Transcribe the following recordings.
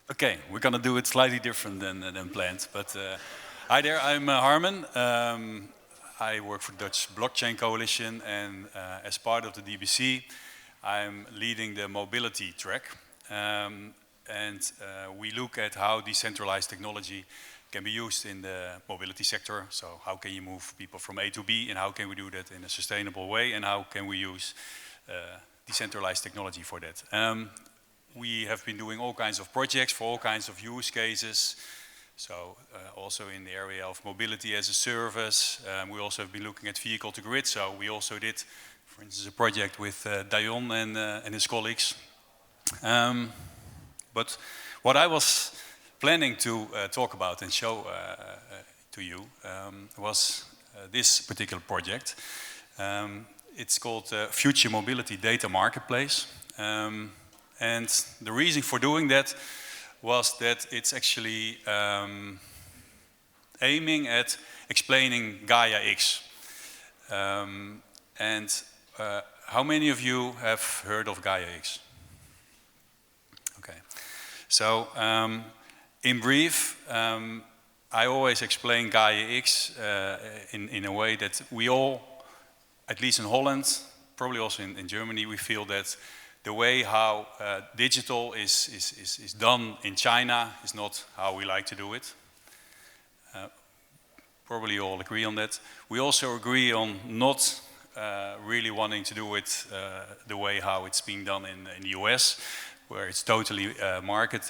Okay, we're gonna do it slightly different than planned. But hi there, I'm Harmen. I work for the Dutch Blockchain Coalition, and as part of the DBC, I'm leading the mobility track. We look at how decentralized technology can be used in the mobility sector. So how can you move people from A to B, and how can we do that in a sustainable way, and how can we use decentralized technology for that? We have been doing all kinds of projects for all kinds of use cases. So also in the area of mobility as a service. We also have been looking at vehicle to grid. So we also did, for instance, a project with Dion and his colleagues. But what I was planning to talk about and show to you was this particular project. It's called Future Mobility Data Marketplace. And the reason for doing that was that it's actually aiming at explaining Gaia X. How many of you have heard of Gaia X? Okay, so in brief, I always explain Gaia X in a way that we all, at least in Holland, probably also in Germany, we feel that the way how digital is done in China is not how we like to do it. Probably you all agree on that. We also agree on not really wanting to do it the way how it's being done in the US, where it's totally market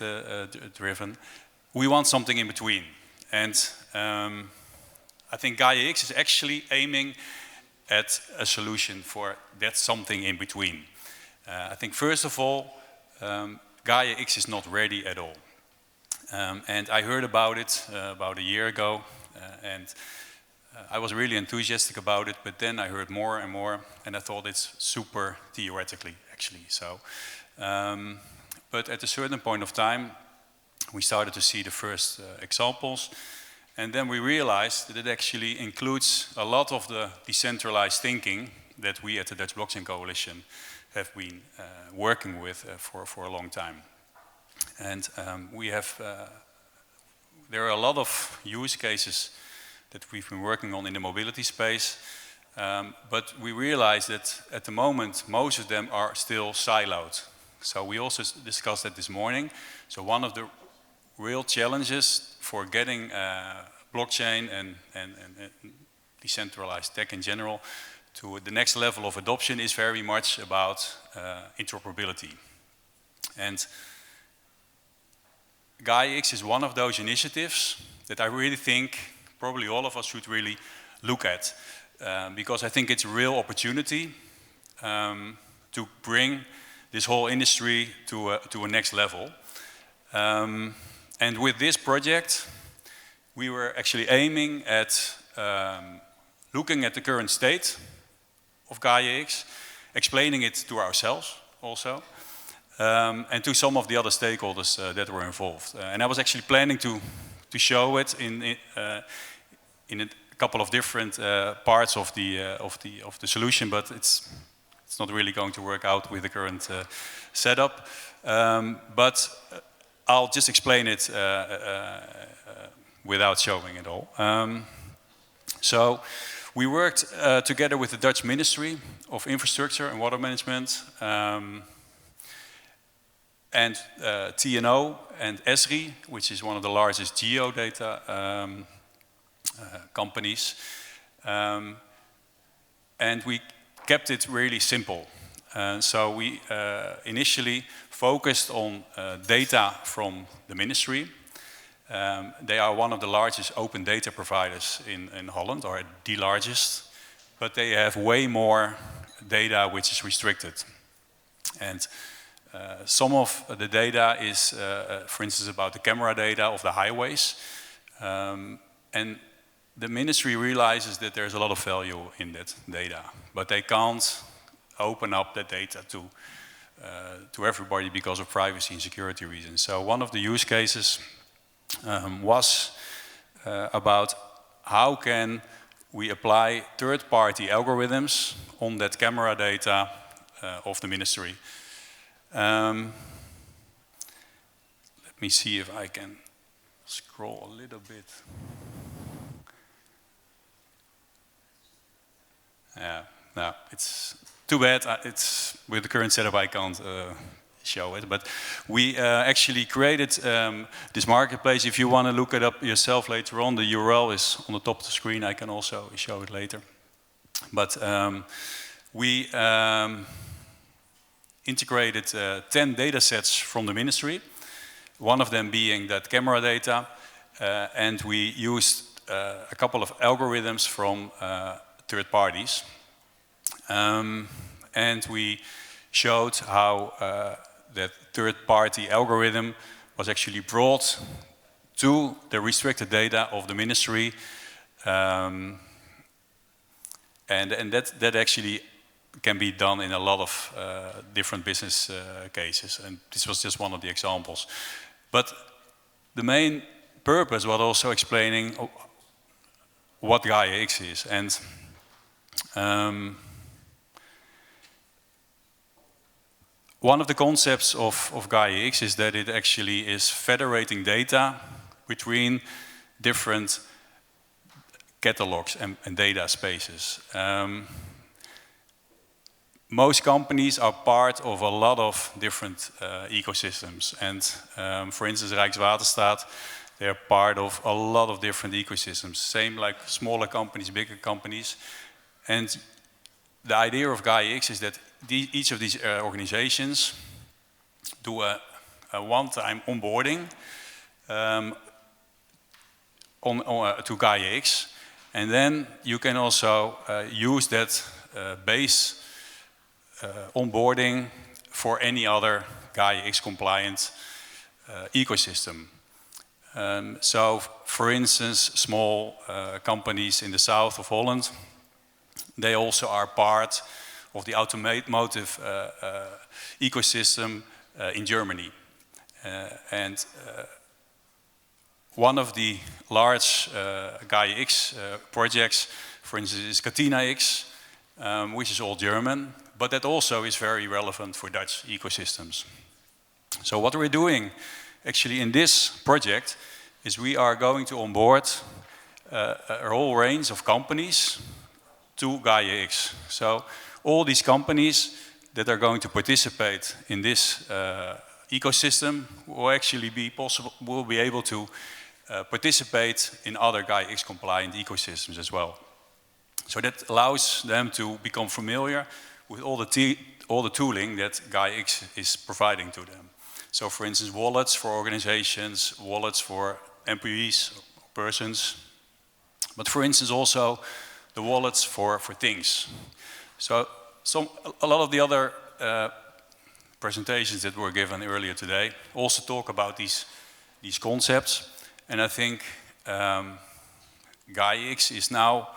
driven. We want something in between. And I think Gaia X is actually aiming at a solution for that something in between. I think first of all, Gaia X is not ready at all. And I heard about it about a year ago, and I was really enthusiastic about it, but then I heard more and more, and I thought it's super theoretically, actually. So, but at a certain point of time, we started to see the first examples, and then we realized that it actually includes a lot of the decentralized thinking that we at the Dutch Blockchain Coalition have been working with for a long time. And there are a lot of use cases that we've been working on in the mobility space, but we realize that at the moment most of them are still siloed. So we also discussed that this morning. So one of the real challenges for getting blockchain and decentralized tech in general to the next level of adoption is very much about interoperability. And Gaia X is one of those initiatives that I really think probably all of us should really look at, because I think it's a real opportunity to bring this whole industry to a next level. And with this project, we were actually aiming at looking at the current state of Gaia X, explaining it to ourselves also, and to some of the other stakeholders that were involved. And I was actually planning to show it in a couple of different parts of the solution, but it's not really going to work out with the current setup. But I'll just explain it without showing it all. So we worked together with the Dutch Ministry of Infrastructure and Water Management, and TNO and ESRI, which is one of the largest geodata companies. And we kept it really simple. So we initially focused on data from the ministry. They are one of the largest open data providers in Holland, or the largest, but they have way more data which is restricted. And some of the data is, for instance, about the camera data of the highways. And the ministry realizes that there's a lot of value in that data, but they can't open up that data to everybody because of privacy and security reasons. So one of the use cases was about how can we apply third-party algorithms on that camera data of the ministry. Let me see if I can scroll a little bit. Yeah, no, it's too bad. It's with the current setup I can't show it. But we actually created this marketplace. If you want to look it up yourself later on, the URL is on the top of the screen. I can also show it later. But we integrated 10 data sets from the ministry, one of them being that camera data, and we used a couple of algorithms from third parties. And we showed how that third-party algorithm was actually brought to the restricted data of the ministry. And that actually can be done in a lot of different business cases. And this was just one of the examples. But the main purpose was also explaining what Gaia X is. And one of the concepts of Gaia X is that it actually is federating data between different catalogs and data spaces. Most companies are part of a lot of different ecosystems. And for instance, Rijkswaterstaat, they're part of a lot of different ecosystems. Same like smaller companies, bigger companies. And the idea of Gaia X is that each of these organizations do a one-time onboarding to Gaia X. And then you can also use that base onboarding for any other Gaia X compliant ecosystem. So, for instance, small companies in the south of Holland, they also are part of the automotive ecosystem in Germany. And one of the large Gaia X projects, for instance, is Katina X, which is all German, but that also is very relevant for Dutch ecosystems. So what we're doing actually in this project is we are going to onboard a whole range of companies to Gaia X. So all these companies that are going to participate in this ecosystem will actually be able to participate in other Gaia X compliant ecosystems as well. So that allows them to become familiar with all the tooling that Gaia X is providing to them. So for instance, wallets for organizations, wallets for employees, persons, but for instance also the wallets for things. So a lot of the other presentations that were given earlier today also talk about these concepts. And I think Gaia X is now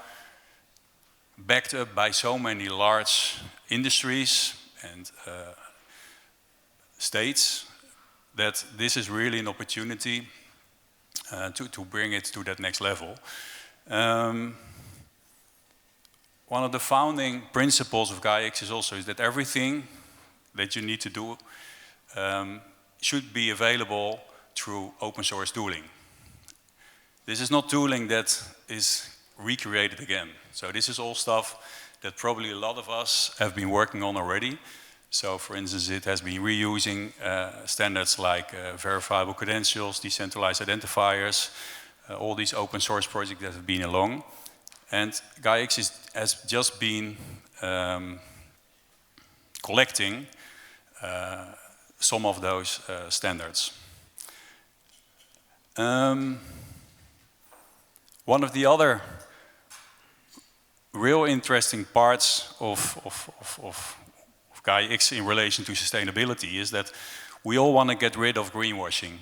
backed up by so many large industries and states that this is really an opportunity to bring it to that next level. One of the founding principles of Gaia X is also that everything that you need to do should be available through open source tooling. This is not tooling that is recreated again. So this is all stuff that probably a lot of us have been working on already. So for instance, it has been reusing standards like verifiable credentials, decentralized identifiers, all these open source projects that have been along. And Gaia X has just been collecting some of those standards. One of the other real interesting parts of Gaia X in relation to sustainability is that we all want to get rid of greenwashing.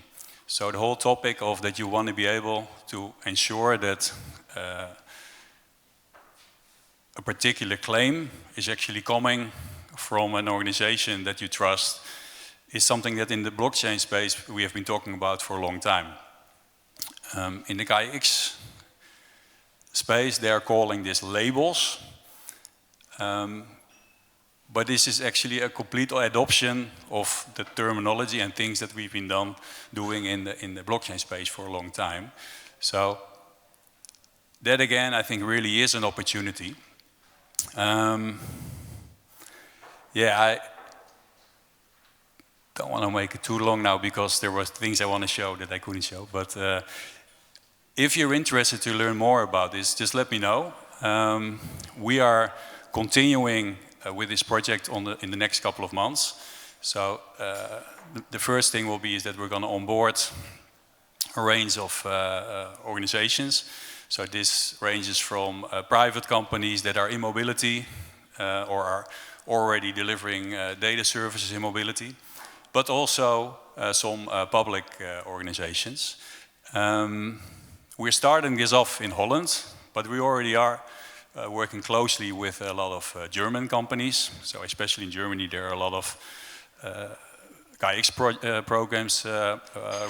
So the whole topic of that you want to be able to ensure that a particular claim is actually coming from an organization that you trust is something that in the blockchain space we have been talking about for a long time. In the Gaia X space, they are calling this labels. but this is actually a complete adoption of the terminology and things that we've been doing in the blockchain space for a long time. So that again, I think really is an opportunity. Yeah, I don't want to make it too long now because there were things I want to show that I couldn't show. But if you're interested to learn more about this, just let me know. We are continuing with this project in the next couple of months. So the first thing will be is that we're going to onboard a range of organizations. So this ranges from private companies that are in mobility or are already delivering data services in mobility, but also some public organizations. We're starting this off in Holland, but we already are working closely with a lot of German companies. So especially in Germany, there are a lot of GAIA-X programs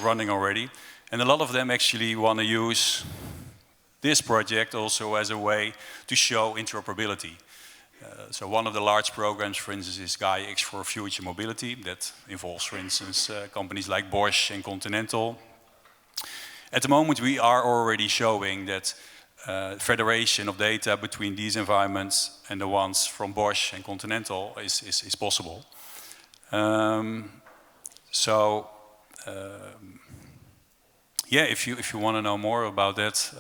running already. And a lot of them actually want to use this project also as a way to show interoperability. So one of the large programs, for instance, is GAIA-X for Future Mobility. That involves, for instance, companies like Bosch and Continental. At the moment, we are already showing that federation of data between these environments and the ones from Bosch and Continental is possible. Yeah, if you want to know more about that,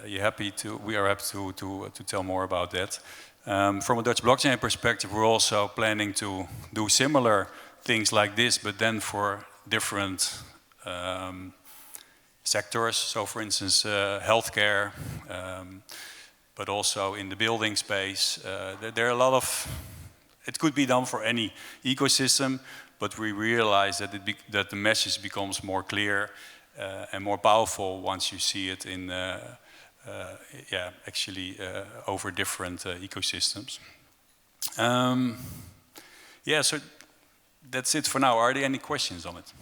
we are happy to tell more about that. From a Dutch blockchain perspective, we're also planning to do similar things like this, but then for different sectors. So for instance, healthcare, but also in the building space. There are a lot of, it could be done for any ecosystem, but we realize that the message becomes more clear and more powerful once you see it in, over different ecosystems. Yeah, so that's it for now. Are there any questions on it?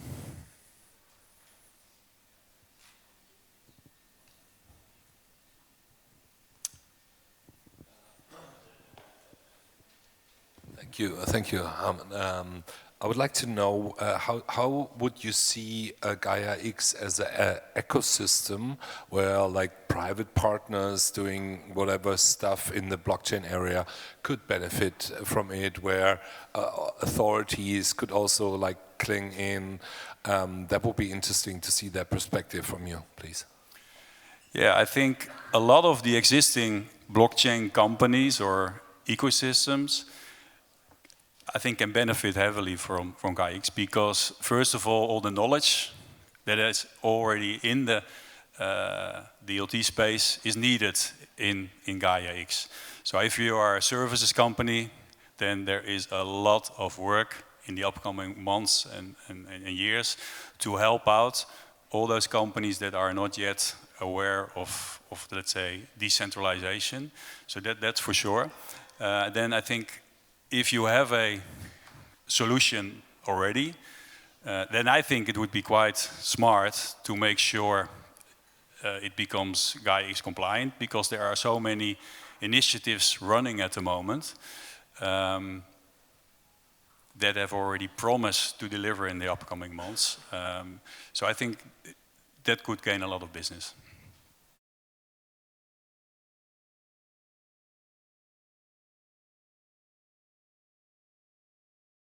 Thank you. I would like to know how would you see GAIA-X as an ecosystem where like private partners doing whatever stuff in the blockchain area could benefit from it, where authorities could also like cling in. That would be interesting to see that perspective from you, please. Yeah, I think a lot of the existing blockchain companies or ecosystems I think can benefit heavily from GAIA-X because first of all the knowledge that is already in the DLT space is needed in GAIA-X. So if you are a services company, then there is a lot of work in the upcoming months and years to help out all those companies that are not yet aware of let's say, decentralization. So that's for sure. Then I think if you have a solution already, then I think it would be quite smart to make sure it becomes GAIA-X compliant because there are so many initiatives running at the moment that have already promised to deliver in the upcoming months. So I think that could gain a lot of business.